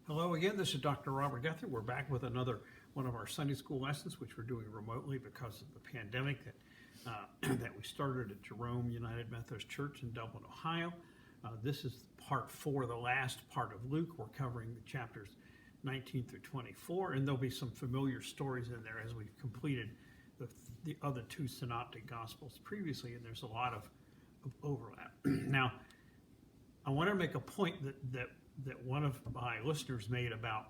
Hello again, this is Dr. Robert Guthrie. We're back with another one of our Sunday school lessons, which we're doing remotely because of the pandemic that we started at Jerome United Methodist Church in Dublin, Ohio. This is part 4, the last part of Luke. We're covering the chapters 19 through 24, and there'll be some familiar stories in there as we've completed the other 2 synoptic gospels previously, and there's a lot of overlap. Now, I want to make a point that one of my listeners made about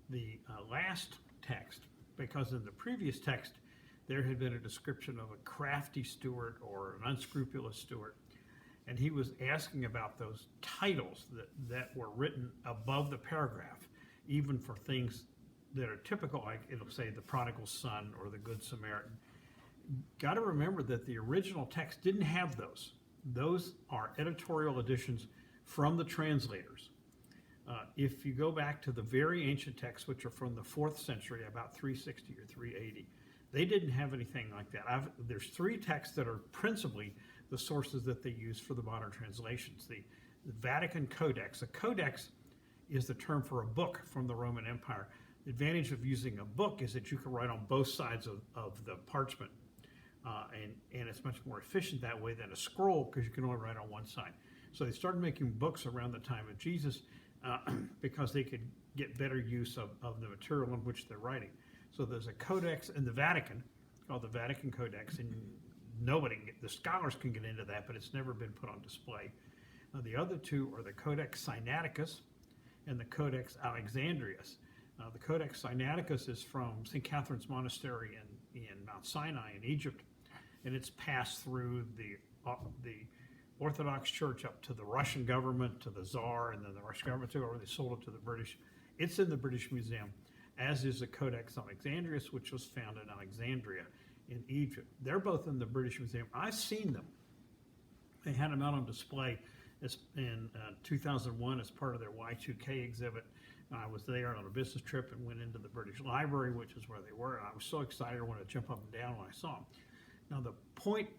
the last text, because in the previous text there had been a description of a crafty steward or an unscrupulous steward, and he was asking about those titles that were written above the paragraph, even for things that are typical, like it'll say the prodigal son or the good Samaritan. Got to remember that the original text didn't have those. Those are editorial additions from the translators. If you go back to the very ancient texts, which are from the 4th century, about 360 or 380, they didn't have anything like that. There's 3 texts that are principally the sources that they use for the modern translations. The Vatican Codex. A codex is the term for a book from the Roman Empire. The advantage of using a book is that you can write on both sides of the parchment, and it's much more efficient that way than a scroll, because you can only write on one side. So they started making books around the time of Jesus, because they could get better use of the material in which they're writing. So there's a codex in the Vatican called the Vatican Codex, and the scholars can get into that, but it's never been put on display. The other 2 are the Codex Sinaiticus and the Codex Alexandrinus. The Codex Sinaiticus is from St. Catherine's Monastery in Mount Sinai in Egypt, and it's passed through the Orthodox Church up to the Russian government, to the Tsar, and then the Russian government took over. They sold it to the British. It's in the British Museum, as is the Codex Alexandrinus, which was found in Alexandria in Egypt. They're both in the British Museum. I've seen them. They had them out on display in 2001 as part of their Y2K exhibit. I was there on a business trip and went into the British Library, which is where they were. And I was so excited I wanted to jump up and down when I saw them. Now, the point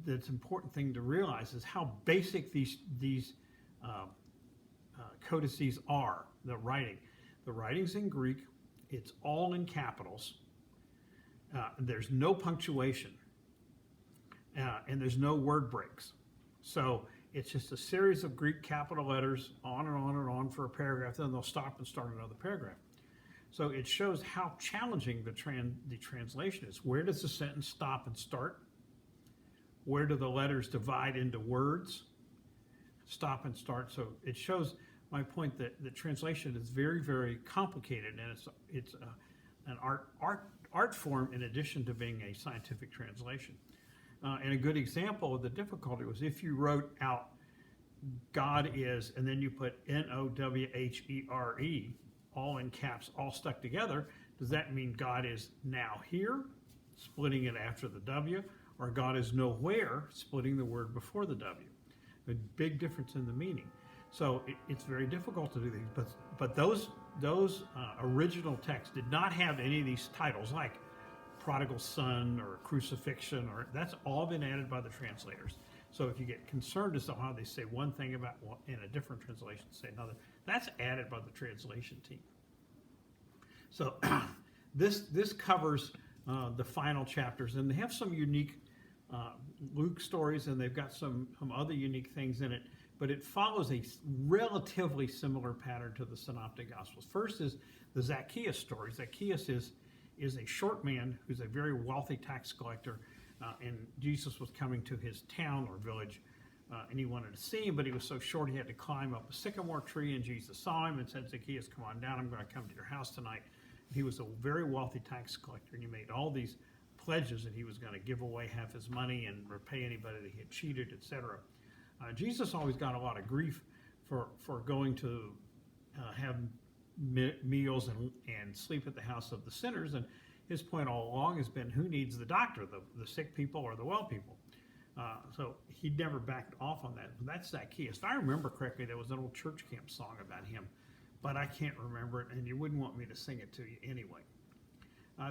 that's important thing to realize is how basic these codices are. The writing's in Greek. It's all in capitals. There's no punctuation, and there's no word breaks. So it's just a series of Greek capital letters on and on and on for a paragraph. Then they'll stop and start another paragraph. So it shows how challenging the translation is. Where does the sentence stop and start? Where do the letters divide into words? Stop and start. So it shows my point that the translation is very, very complicated, and it's an art form in addition to being a scientific translation. And a good example of the difficulty was if you wrote out God is, and then you put Nowhere, all in caps, all stuck together. Does that mean God is now here, splitting it after the W? Or God is nowhere, splitting the word before the W. A big difference in the meaning. So it's very difficult to do these. But those original texts did not have any of these titles, like prodigal son or crucifixion, or that's all been added by the translators. So if you get concerned as to how they say one thing about in a different translation, say another, that's added by the translation team. So this covers the final chapters, and they have some unique Luke stories, and they've got some other unique things in it, but it follows a relatively similar pattern to the Synoptic Gospels. First is the Zacchaeus story. Zacchaeus is a short man who's a very wealthy tax collector, and Jesus was coming to his town or village, and he wanted to see him, but he was so short he had to climb up a sycamore tree, and Jesus saw him and said, Zacchaeus, come on down, I'm going to come to your house tonight. He was a very wealthy tax collector, and he made all these pledges that he was going to give away half his money and repay anybody that he had cheated, etc. Jesus always got a lot of grief for going to have meals and sleep at the house of the sinners, and his point all along has been, who needs the doctor, the sick people or the well people? So he never backed off on that. But that's Zacchaeus. If I remember correctly, there was an old church camp song about him, but I can't remember it, and you wouldn't want me to sing it to you anyway.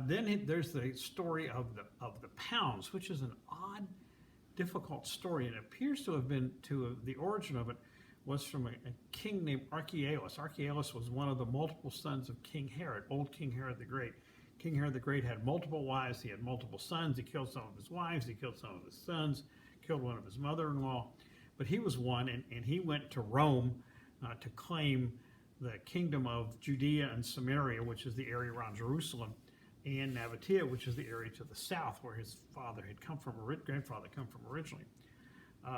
Then there's the story of the pounds, which is an odd, difficult story, and it appears to have been the origin of it was from a king named Archelaus. Archelaus was one of the multiple sons of King Herod, old King Herod the Great. King Herod the Great had multiple wives. He had multiple sons. He killed some of his wives. He killed some of his sons, killed one of his mother-in-law. But he was one, and he went to Rome to claim the kingdom of Judea and Samaria, which is the area around Jerusalem, and Nabatea, which is the area to the south where his father had come from, or grandfather had come from originally.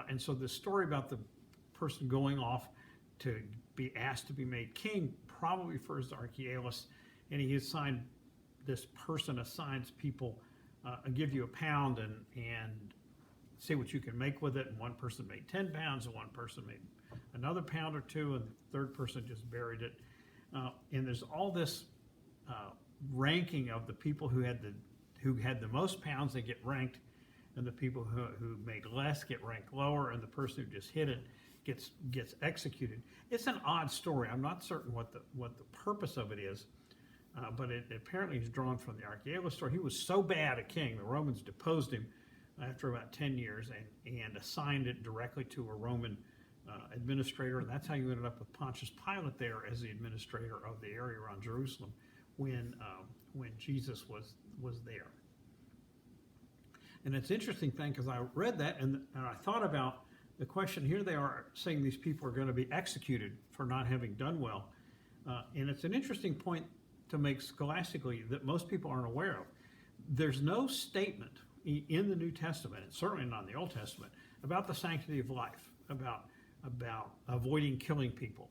And so the story about the person going off to be asked to be made king probably refers to Archelaus, and this person assigns people, give you a pound and see what you can make with it. And one person made 10 pounds, and one person made another pound or two, and the third person just buried it. And there's all this ranking of the people who had the most pounds, they get ranked, and the people who made less get ranked lower, and the person who just hit it gets executed. It's an odd story. I'm not certain what the purpose of it is, but it apparently is drawn from the Archelaus story. He was so bad a king, the Romans deposed him after about 10 years and assigned it directly to a Roman administrator, and that's how you ended up with Pontius Pilate there as the administrator of the area around Jerusalem when Jesus was there. And it's an interesting thing because I read that and I thought about the question. Here they are saying these people are going to be executed for not having done well. And it's an interesting point to make scholastically that most people aren't aware of. There's no statement in the New Testament, and certainly not in the Old Testament, about the sanctity of life, about avoiding killing people.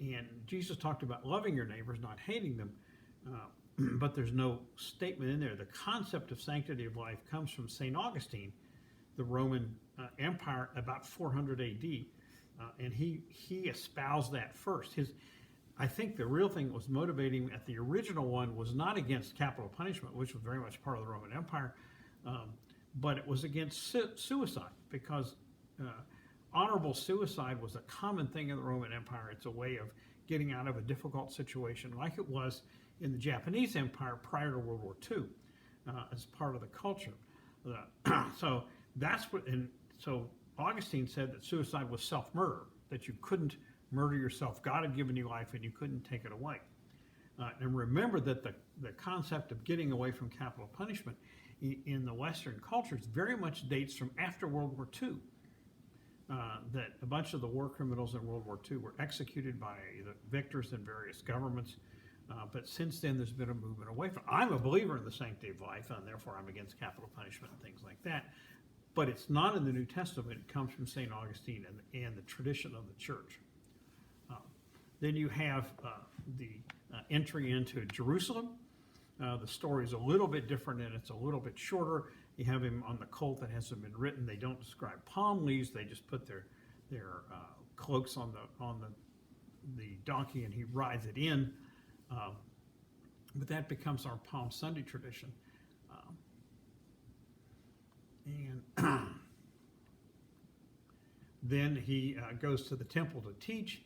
And Jesus talked about loving your neighbors, not hating them, but there's no statement in there. The concept of sanctity of life comes from St. Augustine, the Roman Empire, about 400 AD, and he espoused that first. I think the real thing that was motivating at the original one was not against capital punishment, which was very much part of the Roman Empire, but it was against suicide, because honorable suicide was a common thing in the Roman Empire. It's a way of getting out of a difficult situation, like it was in the Japanese Empire prior to World War II, as part of the culture. So that's what, and so Augustine said that suicide was self-murder, that you couldn't murder yourself. God had given you life and you couldn't take it away. And remember that the concept of getting away from capital punishment in the Western cultures very much dates from after World War II. That a bunch of the war criminals in World War II were executed by the victors in various governments. But since then, there's been a movement away from. I'm a believer in the sanctity of life, and therefore I'm against capital punishment and things like that. But it's not in the New Testament. It comes from St. Augustine and the tradition of the church. Then you have the entry into Jerusalem. The story is a little bit different and it's a little bit shorter. You have him on the colt that hasn't been written. They don't describe palm leaves. They just put their cloaks on the donkey and he rides it in. But that becomes our Palm Sunday tradition. And then he goes to the temple to teach,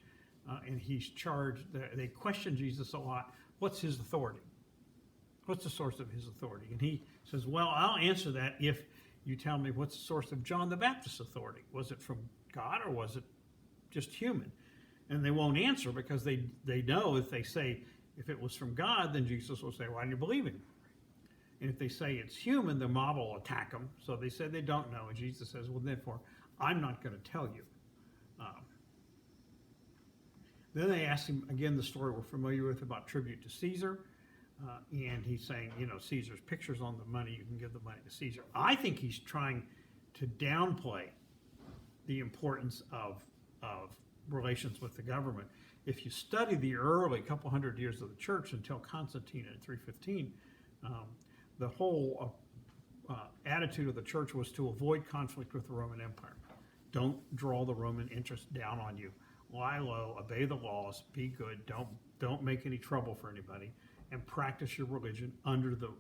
and he's charged. They question Jesus a lot. What's his authority? What's the source of his authority? And he says, well, I'll answer that if you tell me what's the source of John the Baptist's authority. Was it from God or was it just human? And they won't answer because they know if they say, if it was from God, then Jesus will say, why don't you believe him? And if they say it's human, the mob will attack them. So they say they don't know. And Jesus says, well, therefore, I'm not going to tell you. Then they ask him, again, the story we're familiar with about tribute to Caesar. And he's saying, Caesar's pictures on the money, you can give the money to Caesar. I think he's trying to downplay the importance of relations with the government. If you study the early couple hundred years of the church until Constantine in 315, the whole attitude of the church was to avoid conflict with the Roman Empire. Don't draw the Roman interest down on you. Lie low, obey the laws, be good, don't make any trouble for anybody, and practice your religion under the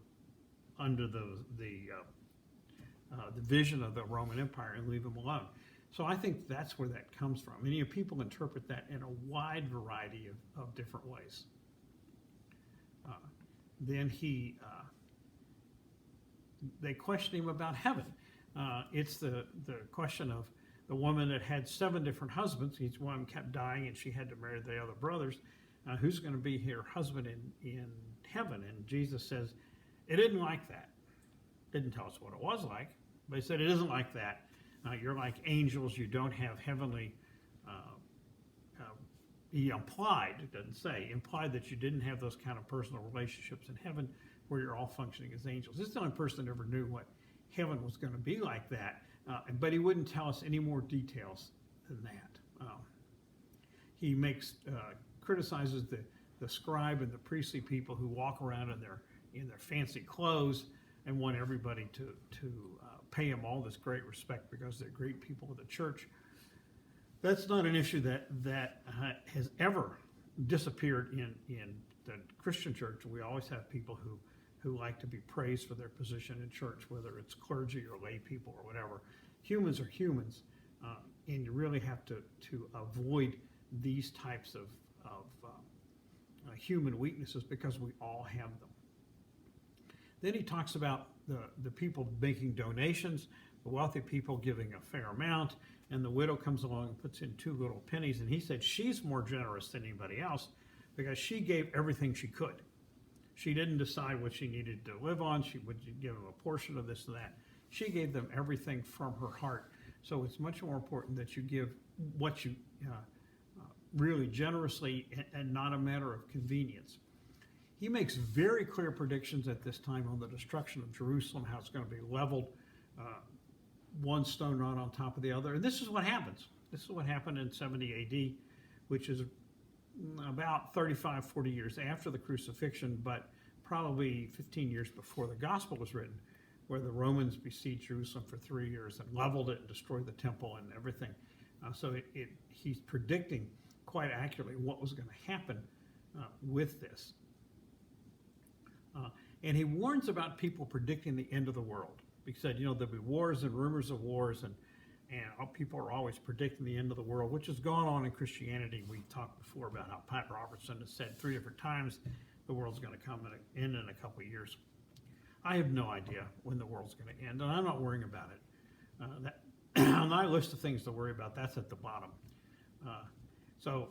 vision of the Roman Empire and leave them alone. So I think that's where that comes from. Many people interpret that in a wide variety of different ways. Then they question him about heaven. It's the question of the woman that had 7 different husbands, each one kept dying, and she had to marry the other brothers. Who's going to be her husband in heaven? And Jesus says, it isn't like that. Didn't tell us what it was like, but he said it isn't like that. You're like angels. You don't have heavenly. He implied, it doesn't say, implied that you didn't have those kind of personal relationships in heaven where you're all functioning as angels. This is the only person that ever knew what heaven was going to be like that, but he wouldn't tell us any more details than that. He criticizes the scribe and the priestly people who walk around in their fancy clothes and want everybody to pay them all this great respect because they're great people of the church. That's not an issue that has ever disappeared in the Christian church. We always have people who like to be praised for their position in church, whether it's clergy or lay people or whatever. Humans are humans, and you really have to avoid these types of human weaknesses because we all have them. Then he talks about the people making donations, the wealthy people giving a fair amount, and the widow comes along and puts in 2 little pennies, and he said she's more generous than anybody else because she gave everything she could. She didn't decide what she needed to live on. She would give them a portion of this and that. She gave them everything from her heart. So it's much more important that you give what you really generously and not a matter of convenience. He makes very clear predictions at this time on the destruction of Jerusalem, how it's going to be leveled, one stone not on top of the other. And this is what happens. This is what happened in 70 AD, which is about 35, 40 years after the crucifixion, but probably 15 years before the gospel was written, where the Romans besieged Jerusalem for 3 years and leveled it and destroyed the temple and everything. So he's predicting quite accurately what was going to happen with this. And he warns about people predicting the end of the world. He said, there'll be wars and rumors of wars, and people are always predicting the end of the world, which has gone on in Christianity. We talked before about how Pat Robertson has said 3 different times the world's going to come in a couple of years. I have no idea when the world's going to end, and I'm not worrying about it. On my list of things to worry about, that's at the bottom. So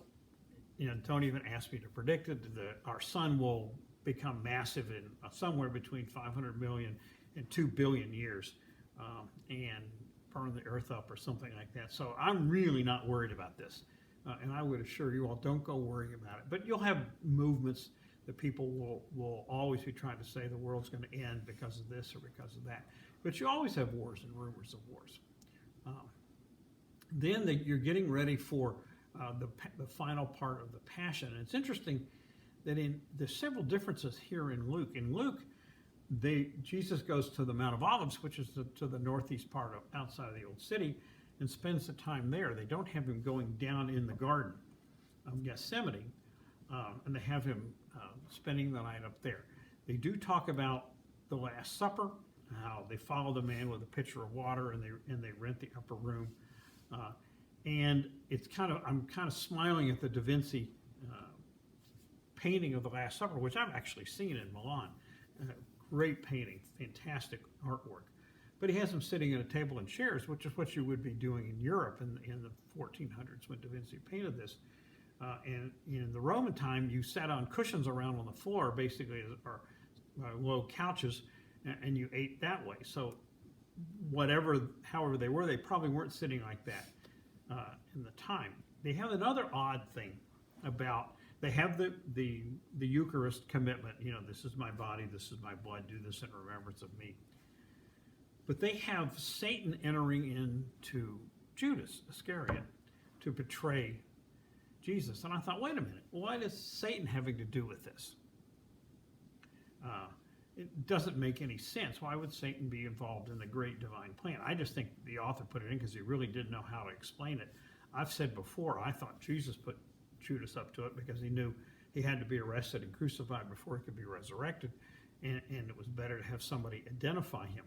Tony even asked me to predict it. Our sun will become massive in somewhere between 500 million and 2 billion years and burn the earth up or something like that. So I'm really not worried about this. And I would assure you all, don't go worrying about it. But you'll have movements that people will always be trying to say the world's going to end because of this or because of that. But you always have wars and rumors of wars. Then you're getting ready for the final part of the Passion. And it's interesting that there's several differences here in Luke. In Luke, Jesus goes to the Mount of Olives, which is to the northeast part outside of the old city, and spends the time there. They don't have him going down in the Garden of Gethsemane, and they have him spending the night up there. They do talk about the Last Supper, how they follow the man with a pitcher of water, and they rent the upper room. And I'm kind of smiling at the Da Vinci painting of the Last Supper, which I've actually seen in Milan. Great painting, fantastic artwork. But he has him sitting at a table and chairs, which is what you would be doing in Europe in the 1400s when Da Vinci painted this. And in the Roman time, you sat on cushions around on the floor, basically, or low couches, and you ate that way. So however they were, they probably weren't sitting like that in the time. They have another odd thing about, they have the Eucharist commitment, this is my body, this is my blood, do this in remembrance of me. But they have Satan entering into Judas Iscariot to betray Jesus. And I thought, wait a minute, what is Satan having to do with this? It doesn't make any sense. Why would Satan be involved in the great divine plan? I just think the author put it in because he really didn't know how to explain it. I've said before, I thought Jesus put Judas up to it because he knew he had to be arrested and crucified before he could be resurrected, and it was better to have somebody identify him.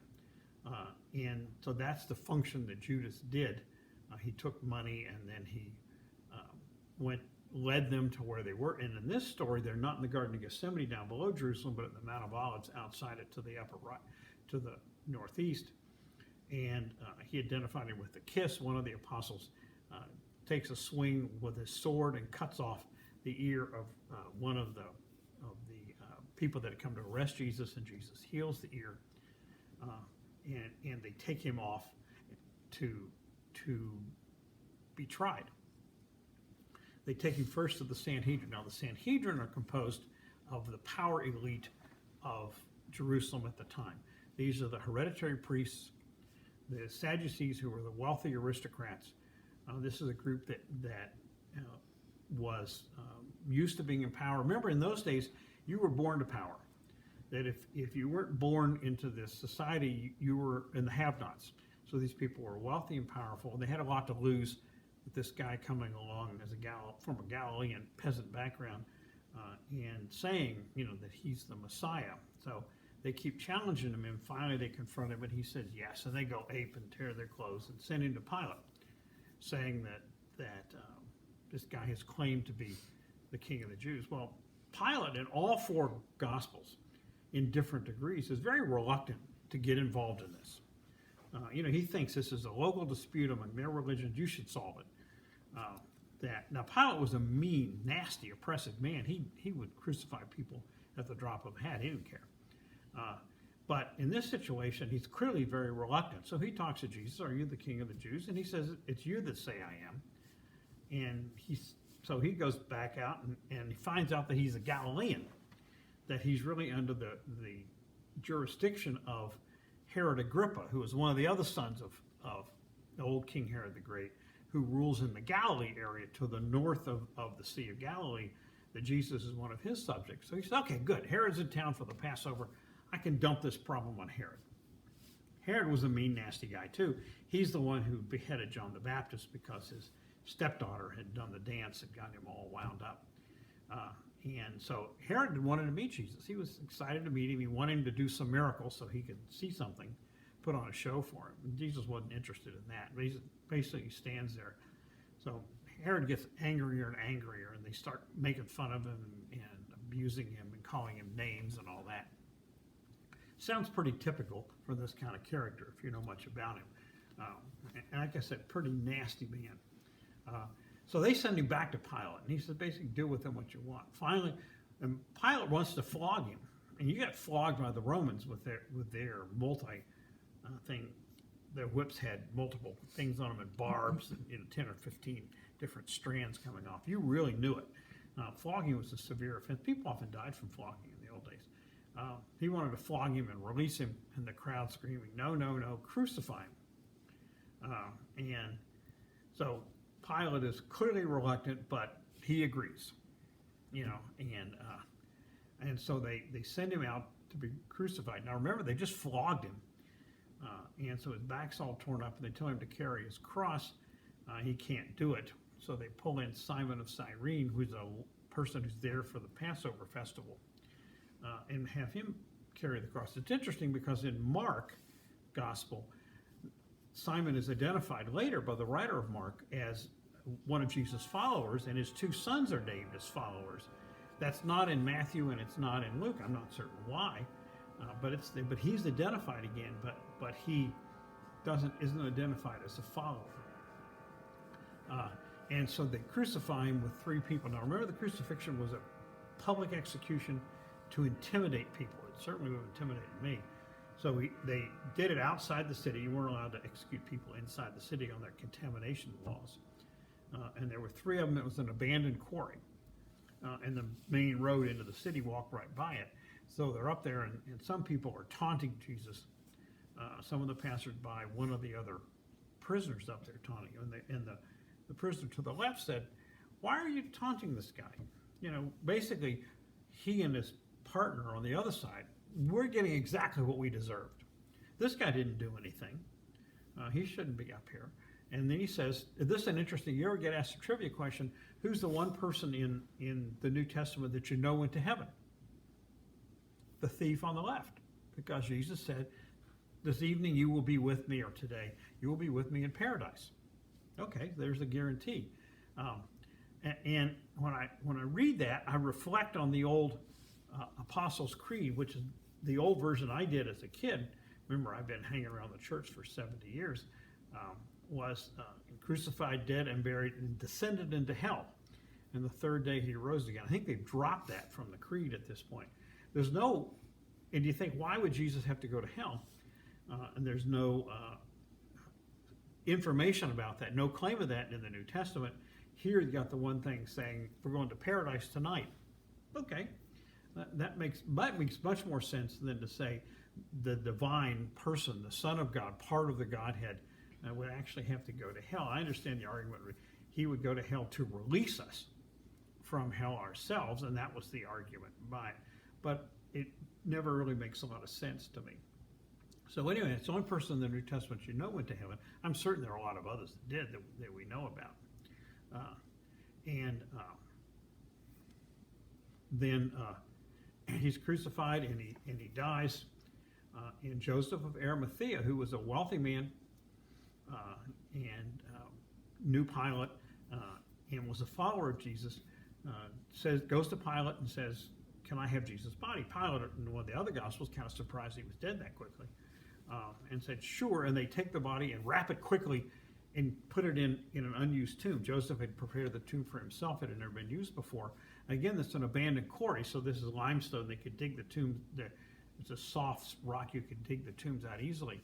And so that's the function that Judas did. He took money and then he led them to where they were. And in this story, they're not in the Garden of Gethsemane down below Jerusalem, but at the Mount of Olives outside it to the upper right, to the northeast. and he identified him with a kiss. One of the apostles takes a swing with his sword and cuts off the ear of one of the people that had come to arrest Jesus, and Jesus heals the ear, and they take him off to be tried. They take him first to the Sanhedrin. Now, the Sanhedrin are composed of the power elite of Jerusalem at the time. These are the hereditary priests, the Sadducees, who were the wealthy aristocrats. This is a group that was used to being in power. Remember, in those days, you were born to power. That if you weren't born into this society, you were in the have-nots. So these people were wealthy and powerful, and they had a lot to lose with this guy coming along as from a Galilean peasant background and saying, that he's the Messiah. So they keep challenging him, and finally they confront him, and he says yes, and they go ape and tear their clothes and send him to Pilate, saying that this guy has claimed to be the king of the Jews. Well, Pilate, in all four Gospels, in different degrees, is very reluctant to get involved in this. He thinks this is a local dispute among their religions. You should solve it. Now, Pilate was a mean, nasty, oppressive man. He would crucify people at the drop of a hat. He didn't care. But in this situation, he's clearly very reluctant. So he talks to Jesus, "Are you the king of the Jews?" And he says, "It's you that say I am." And so he goes back out and he finds out that he's a Galilean, that he's really under the jurisdiction of Herod Agrippa, who is one of the other sons of the old King Herod the Great, who rules in the Galilee area to the north of the Sea of Galilee, that Jesus is one of his subjects. So he says, okay, good. Herod's in town for the Passover. I can dump this problem on Herod. Herod was a mean, nasty guy, too. He's the one who beheaded John the Baptist because his stepdaughter had done the dance and got him all wound up. And so Herod wanted to meet Jesus. He was excited to meet him. He wanted him to do some miracles so he could see something, put on a show for him. And Jesus wasn't interested in that. But he basically stands there. So Herod gets angrier and angrier, and they start making fun of him and abusing him and calling him names and all that. Sounds pretty typical for this kind of character if you know much about him. And like I said, pretty nasty man. So they send him back to Pilate, and he says, basically, do with him what you want. Finally, and Pilate wants to flog him, and you got flogged by the Romans with their thing. Their whips had multiple things on them and barbs, and 10 or 15 different strands coming off. You really knew it. Flogging was a severe offense. People often died from flogging in the old days. He wanted to flog him and release him, and the crowd screaming, no, no, no, crucify him. And so Pilate is clearly reluctant, but he agrees, and so they send him out to be crucified. Now remember, they just flogged him, and so his back's all torn up, and they tell him to carry his cross. He can't do it, so they pull in Simon of Cyrene, who's a person who's there for the Passover festival, and have him carry the cross. It's interesting because in Mark Gospel, Simon is identified later by the writer of Mark as one of Jesus' followers, and his two sons are named as followers. That's not in Matthew, and it's not in Luke. I'm not certain why, but he's identified again, but he isn't identified as a follower. And so they crucify him with three people. Now remember, the crucifixion was a public execution to intimidate people. It certainly would have intimidated me. So they did it outside the city. You weren't allowed to execute people inside the city on their contamination laws. And there were three of them. It was an abandoned quarry. And the main road into the city walked right by it. So they're up there, and some people are taunting Jesus. Some of the passersby, one of the other prisoners up there taunting him. And the prisoner to the left said, "Why are you taunting this guy?" Basically, he and his partner on the other side, we're getting exactly what we deserved. This guy didn't do anything. He shouldn't be up here. And then he says, this is an interesting, you ever get asked a trivia question, who's the one person in the New Testament that you know went to heaven? The thief on the left. Because Jesus said, this evening you will be with me, or today, you will be with me in paradise. Okay, there's a guarantee. And when I read that, I reflect on the old Apostles' Creed, which is the old version I did as a kid, remember I've been hanging around the church for 70 years, was crucified, dead, and buried, and descended into hell. And the third day he rose again. I think they've dropped that from the creed at this point. There's no, and you think, why would Jesus have to go to hell? And there's no information about that, no claim of that in the New Testament. Here you got the one thing saying, we're going to paradise tonight. Okay, that makes much more sense than to say the divine person, the Son of God, part of the Godhead, would actually have to go to hell. I understand the argument. He would go to hell to release us from hell ourselves, and that was the argument by it. But it never really makes a lot of sense to me. So anyway, it's the only person in the New Testament you know went to heaven. I'm certain there are a lot of others that did that we know about. Then he's crucified and he dies. And Joseph of Arimathea, who was a wealthy man and knew Pilate and was a follower of Jesus, goes to Pilate and says, "Can I have Jesus' body?" Pilate, in one of the other Gospels, kind of surprised he was dead that quickly, and said, "Sure." And they take the body and wrap it quickly and put it in an unused tomb. Joseph had prepared the tomb for himself. It had never been used before. Again, it's an abandoned quarry, so this is limestone. They could dig the tomb. It's a soft rock. You could dig the tombs out easily.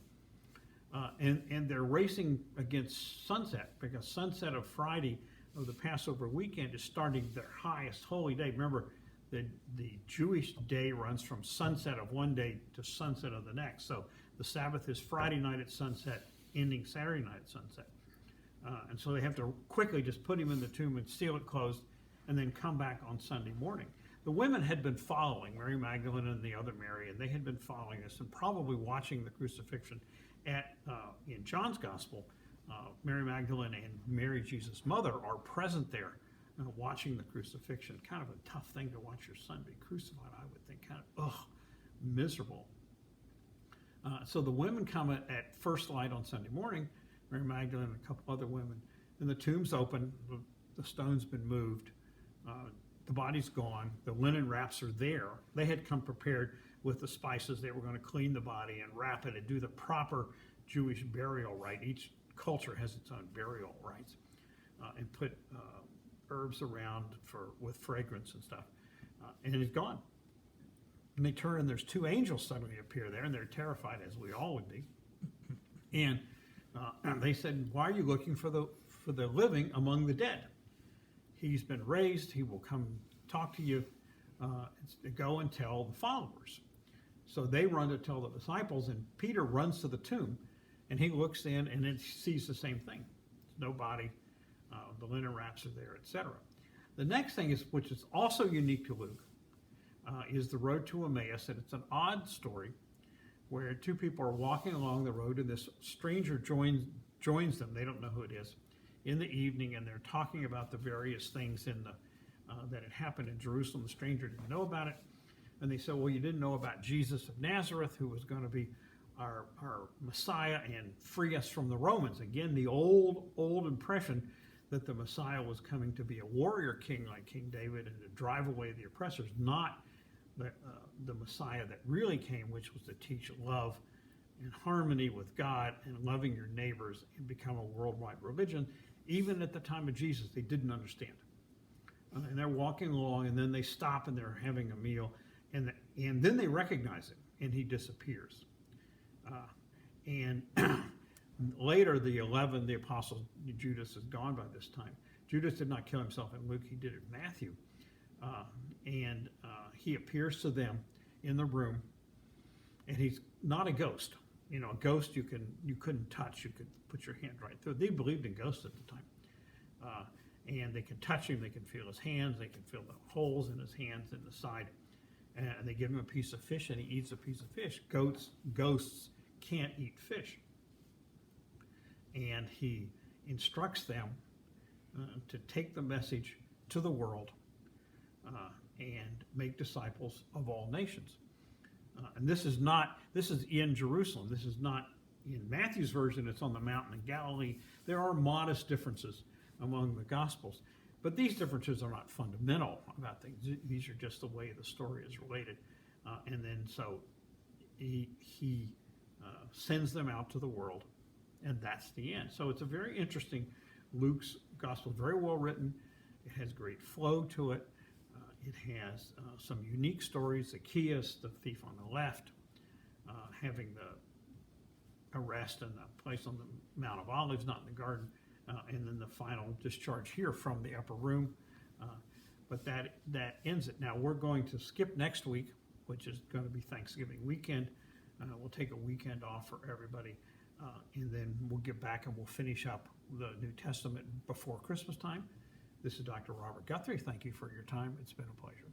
And they're racing against sunset, because sunset of Friday of the Passover weekend is starting their highest holy day. Remember, the Jewish day runs from sunset of one day to sunset of the next. So the Sabbath is Friday night at sunset, ending Saturday night at sunset. And so they have to quickly just put him in the tomb and seal it closed, and then come back on Sunday morning. The women had been following, Mary Magdalene and the other Mary, and they had been following this and probably watching the crucifixion. In John's Gospel, Mary Magdalene and Mary, Jesus' mother, are present there watching the crucifixion. Kind of a tough thing to watch your son be crucified, I would think. Kind of, miserable. So the women come at first light on Sunday morning, Mary Magdalene and a couple other women, and the tomb's open, the stone's been moved, the body's gone, the linen wraps are there. They had come prepared with the spices. They were going to clean the body and wrap it and do the proper Jewish burial rite. Each culture has its own burial rites, and put herbs around with fragrance and stuff. And it's gone. And they turn, and there's two angels suddenly appear there, and they're terrified, as we all would be. And they said, "Why are you looking for the living among the dead? He's been raised. He will come talk to you. Go and tell the followers." So they run to tell the disciples, and Peter runs to the tomb, and he looks in and then sees the same thing. No body, the linen wraps are there, etc. The next thing is, which is also unique to Luke, is the road to Emmaus, and it's an odd story where two people are walking along the road, and this stranger joins them. They don't know who it is, in the evening, and they're talking about the various things that had happened in Jerusalem. The stranger didn't know about it. And they said, "Well, you didn't know about Jesus of Nazareth, who was going to be our Messiah and free us from the Romans." Again, the old impression that the Messiah was coming to be a warrior king like King David and to drive away the oppressors, not the Messiah that really came, which was to teach love and harmony with God and loving your neighbors and become a worldwide religion. Even at the time of Jesus, they didn't understand. And they're walking along, and then they stop and they're having a meal, and then they recognize him, and he disappears. And later, the 11, the apostles, Judas is gone by this time. Judas did not kill himself in Luke; he did it in Matthew. And he appears to them in the room, and he's not a ghost. You know, a ghost you couldn't touch. You could put your hand right through. They believed in ghosts at the time. And they can touch him, they can feel his hands, they can feel the holes in his hands and the side. And they give him a piece of fish, and he eats a piece of fish. Ghosts can't eat fish. And he instructs them to take the message to the world and make disciples of all nations. And this is in Jerusalem. This is not in Matthew's version. It's on the mountain in Galilee. There are modest differences among the Gospels, but these differences are not fundamental about things. These are just the way the story is related. And then so he sends them out to the world, and that's the end. So it's a very interesting, Luke's gospel, very well written. It has great flow to it. It has some unique stories. Zacchaeus, the thief on the left, having the arrest and the place on the Mount of Olives, not in the garden, and then the final discharge here from the upper room. But that ends it. Now we're going to skip next week, which is going to be Thanksgiving weekend. We'll take a weekend off for everybody, and then we'll get back and we'll finish up the New Testament before Christmas time. This is Dr. Robert Guthrie. Thank you for your time. It's been a pleasure.